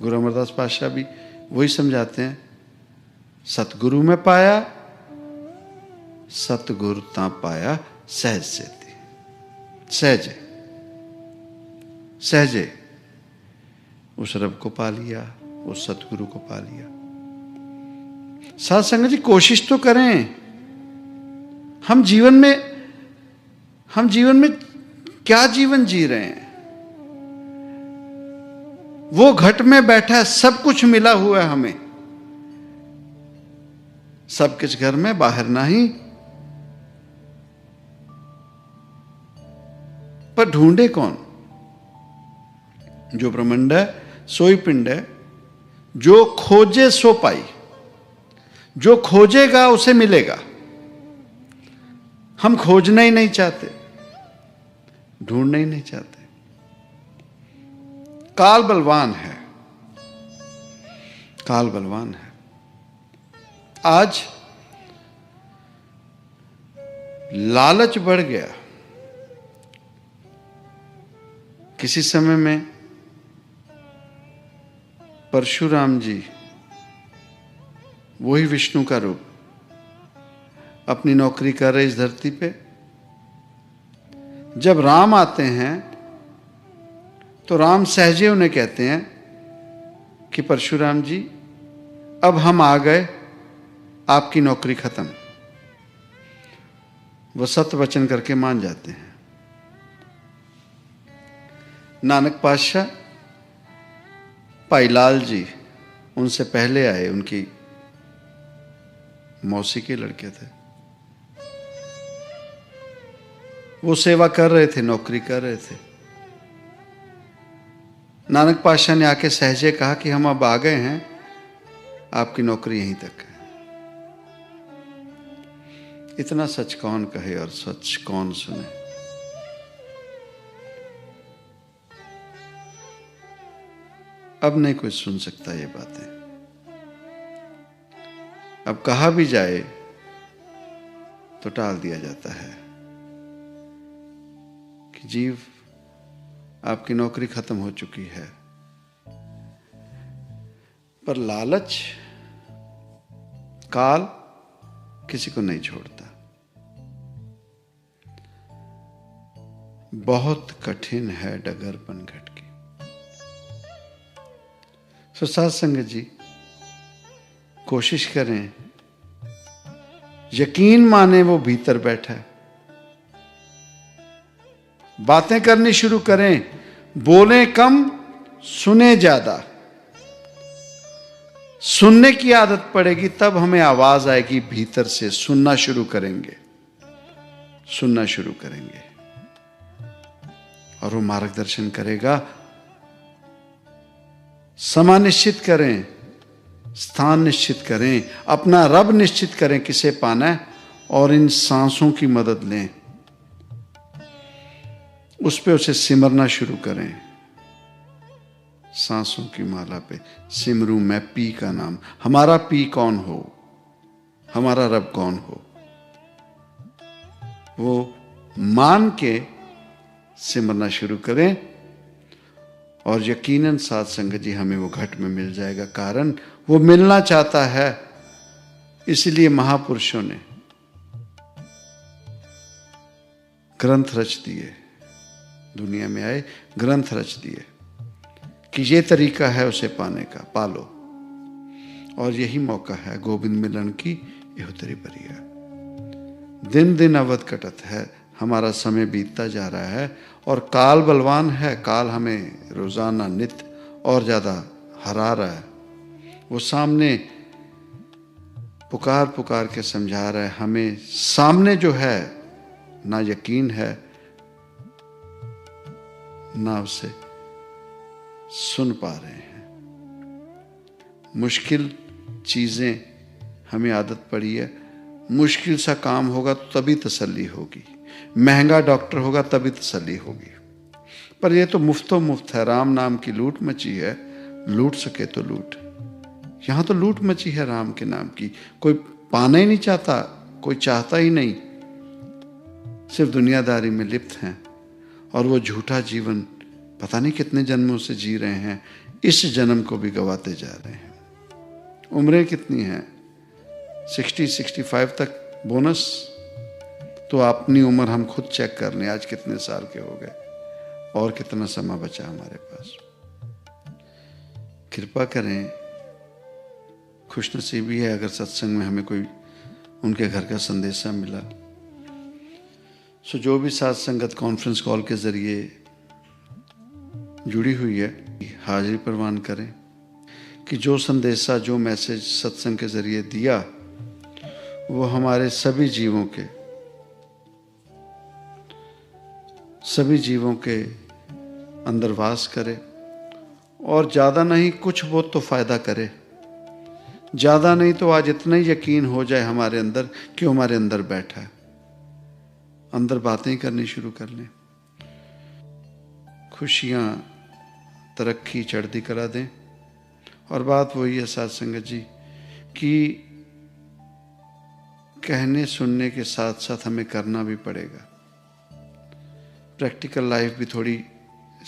गुरु अमरदास पातशाह भी वही समझाते हैं, सतगुरु में पाया सतगुरु ता पाया सहज से थी। सहजे सहजे उस रब को पा लिया, उस सतगुरु को पा लिया। साध संगत जी कोशिश तो करें। हम जीवन में क्या जीवन जी रहे हैं? वो घट में बैठा है, सब कुछ मिला हुआ है हमें, सब कुछ घर में, बाहर नहीं। पर ढूंढे कौन? जो ब्रह्मांड है सोई पिंड है, जो खोजे सो पाई। जो खोजेगा उसे मिलेगा। हम खोजना ही नहीं चाहते, ढूंढना ही नहीं चाहते। काल बलवान है, काल बलवान है। आज लालच बढ़ गया। किसी समय में परशुराम जी, वही विष्णु का रूप, अपनी नौकरी कर रहे इस धरती पे। जब राम आते हैं तो राम सहजे उन्हें कहते हैं कि परशुराम जी अब हम आ गए, आपकी नौकरी खत्म। वो सत्य वचन करके मान जाते हैं। नानक पातशाह, भाई लाल जी उनसे पहले आए, उनकी मौसी के लड़के थे। वो सेवा कर रहे थे, नौकरी कर रहे थे। नानक पातशाह ने आके सहजे कहा कि हम अब आ गए हैं, आपकी नौकरी यहीं तक है। इतना सच कौन कहे और सच कौन सुने? अब नहीं कोई सुन सकता ये बातें। अब कहा भी जाए तो टाल दिया जाता है कि जीव आपकी नौकरी खत्म हो चुकी है। पर लालच, काल किसी को नहीं छोड़ता। बहुत कठिन है डगर बनघट की। तो साध संगत जी कोशिश करें, यकीन माने वो भीतर बैठा है। बातें करनी शुरू करें, बोलें कम, सुने ज्यादा। सुनने की आदत पड़ेगी तब हमें आवाज आएगी भीतर से। सुनना शुरू करेंगे, सुनना शुरू करेंगे और वो मार्गदर्शन करेगा। समय निश्चित करें, स्थान निश्चित करें, अपना रब निश्चित करें किसे पाना है, और इन सांसों की मदद लें, उस पे उसे सिमरना शुरू करें। सांसों की माला पे सिमरूं मैं पी का नाम। हमारा पी कौन हो, हमारा रब कौन हो, वो मान के सिमरना शुरू करें। और यकीनन साध संगत जी हमें वो घट में मिल जाएगा। कारण वो मिलना चाहता है, इसलिए महापुरुषों ने ग्रंथ रच दिए, दुनिया में आए ग्रंथ रच दिए कि ये तरीका है उसे पाने का, पालो। और यही मौका है गोविंद मिलन की इहुतरी बरिया। दिन दिन अवध कटत है, हमारा समय बीतता जा रहा है और काल बलवान है। काल हमें रोजाना नित्य और ज्यादा हरा रहा है। वो सामने पुकार पुकार के समझा रहा है हमें। सामने जो है ना यकीन है ना उसे सुन पा रहे हैं। मुश्किल चीजें हमें आदत पड़ी है। मुश्किल सा काम होगा तो तभी तसल्ली होगी, महंगा डॉक्टर होगा तभी तसल्ली होगी। पर ये तो मुफ्तो मुफ्त है। राम नाम की लूट मची है, लूट सके तो लूट। यहां तो लूट मची है राम के नाम की। कोई पाना ही नहीं चाहता, कोई चाहता ही नहीं, सिर्फ दुनियादारी में लिप्त हैं। और वो झूठा जीवन पता नहीं कितने जन्मों से जी रहे हैं। इस जन्म को भी गवाते जा रहे हैं। उम्रें कितनी हैं? 60-65 तक बोनस। तो अपनी उम्र हम खुद चेक कर लें, आज कितने साल के हो गए और कितना समय बचा हमारे पास। कृपा करें, खुशनसीबी है अगर सत्संग में हमें कोई उनके घर का संदेशा मिला। सो जो भी साथ संगत कॉन्फ्रेंस कॉल के ज़रिए जुड़ी हुई है, हाजिरी प्रवान करें कि जो संदेशा, जो मैसेज सत्संग के ज़रिए दिया, वो हमारे सभी जीवों के अंदर वास करे। और ज़्यादा नहीं, कुछ बहुत तो फ़ायदा करे। ज़्यादा नहीं तो आज इतना ही यकीन हो जाए हमारे अंदर कि हमारे अंदर बैठा है, अंदर बातें करनी शुरू कर लें। खुशियाँ, तरक्की, चढ़ती करा दें। और बात वही है साथ संगत जी कि कहने सुनने के साथ साथ हमें करना भी पड़ेगा। प्रैक्टिकल लाइफ भी थोड़ी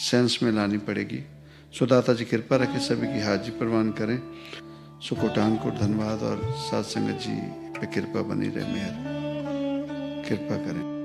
सेंस में लानी पड़ेगी। सो दाता जी कृपा रखें, सभी की हाजिरी प्रवान करें। सो कोटान कोट धन्यवाद और साथ संगत जी पे कृपा बनी रहे, मेहर कृपा करें।